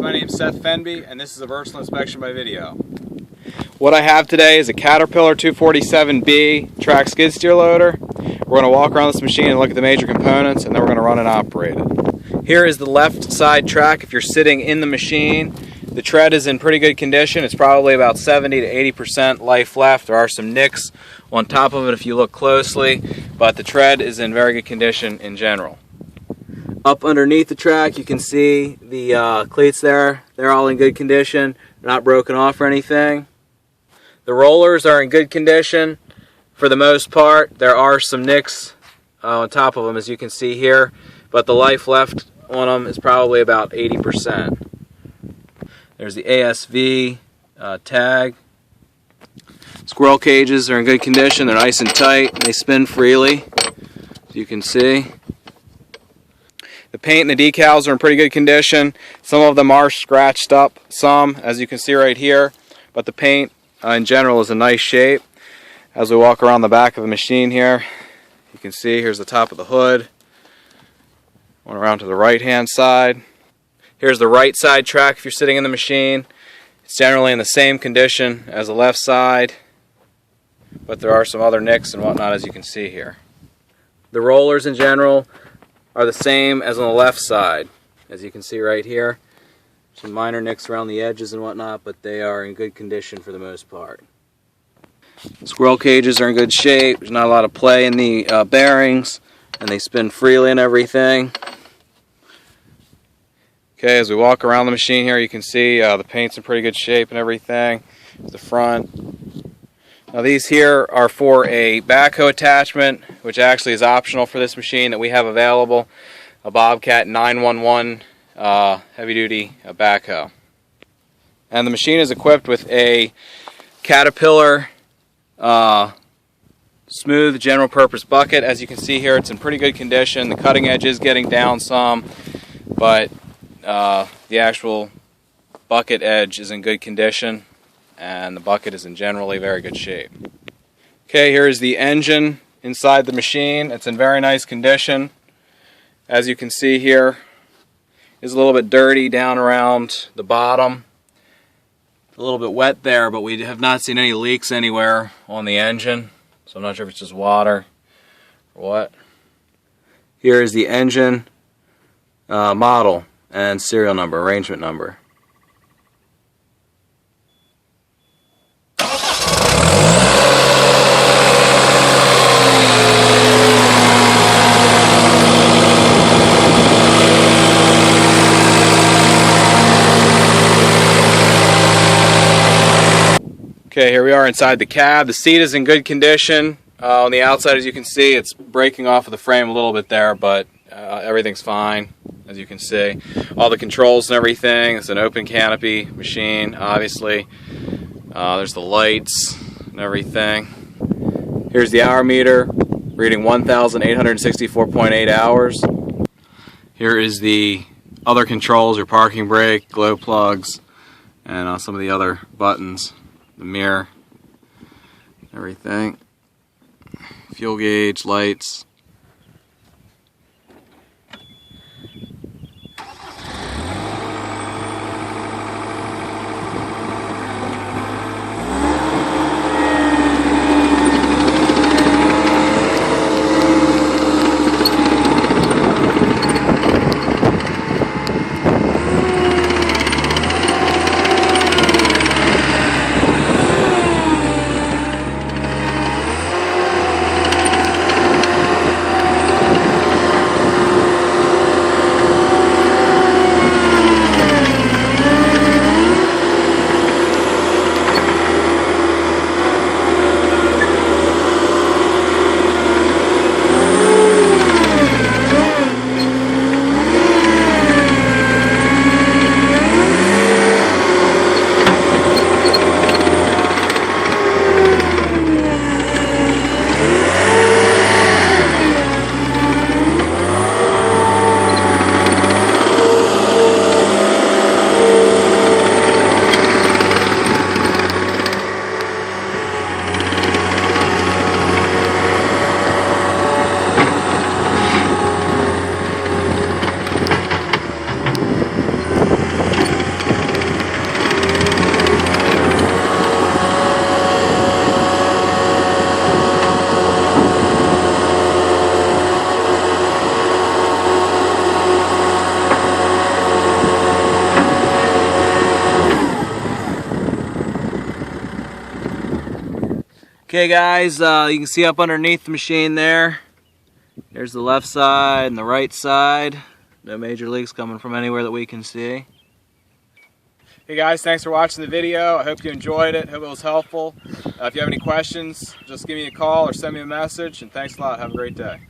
my name is Seth Fenby, and this is a versatile inspection by video. What I have today is a Caterpillar 247B track skid steer loader. We're going to walk around this machine and look at the major components, and then we're going to run and operate it. Here is the left side track if you're sitting in the machine. The tread is in pretty good condition. It's probably about 70 to 80% life left. There are some nicks on top of it if you look closely, but the tread is in very good condition in general. Up underneath the track you can see the cleats there. They're all in good condition. They're not broken off or anything. The rollers are in good condition for the most part. There are some nicks on top of them as you can see here, but the life left on them is probably about 80%. There's the ASV tag. Squirrel cages are in good condition. They're nice and tight and they spin freely, as you can see. The paint and the decals are in pretty good condition. Some of them are scratched up, some, as you can see right here, but the paint in general is in nice shape. As we walk around the back of the machine here, you can see here's the top of the hood. Going around to the right hand side. Here's the right side track if you're sitting in the machine. It's generally in the same condition as the left side, but there are some other nicks and whatnot as you can see here. The rollers in general are the same as on the left side, as you can see right here. Some minor nicks around the edges and whatnot, but they are in good condition for the most part. Squirrel cages are in good shape. There's not a lot of play in the bearings, and they spin freely and everything. Okay, as we walk around the machine here, you can see the paint's in pretty good shape and everything. The front. Now these here are for a backhoe attachment, which actually is optional for this machine that we have available. A Bobcat 911 heavy-duty backhoe. And the machine is equipped with a Caterpillar smooth general purpose bucket. As you can see here, it's in pretty good condition. The cutting edge is getting down some, but the actual bucket edge is in good condition, and the bucket is in generally very good shape. Okay, here is the engine inside the machine. It's in very nice condition. As you can see here, it's a little bit dirty down around the bottom. A little bit wet there, but we have not seen any leaks anywhere on the engine, so I'm not sure if it's just water or what. Here is the engine model and serial number, arrangement number. Okay, here we are inside the cab. The seat is in good condition. On the outside, as you can see, it's breaking off of the frame a little bit there, but everything's fine, as you can see. All the controls and everything. It's an open canopy machine, obviously. There's the lights and everything. Here's the hour meter, reading 1,864.8 hours. Here is the other controls, your parking brake, glow plugs, and some of the other buttons. The mirror, everything, fuel gauge, lights. Okay guys, you can see up underneath the machine there. There's the left side and the right side. No major leaks coming from anywhere that we can see. Hey guys, thanks for watching the video. I hope you enjoyed it. Hope it was helpful. If you have any questions, just give me a call or send me a message. And thanks a lot. Have a great day.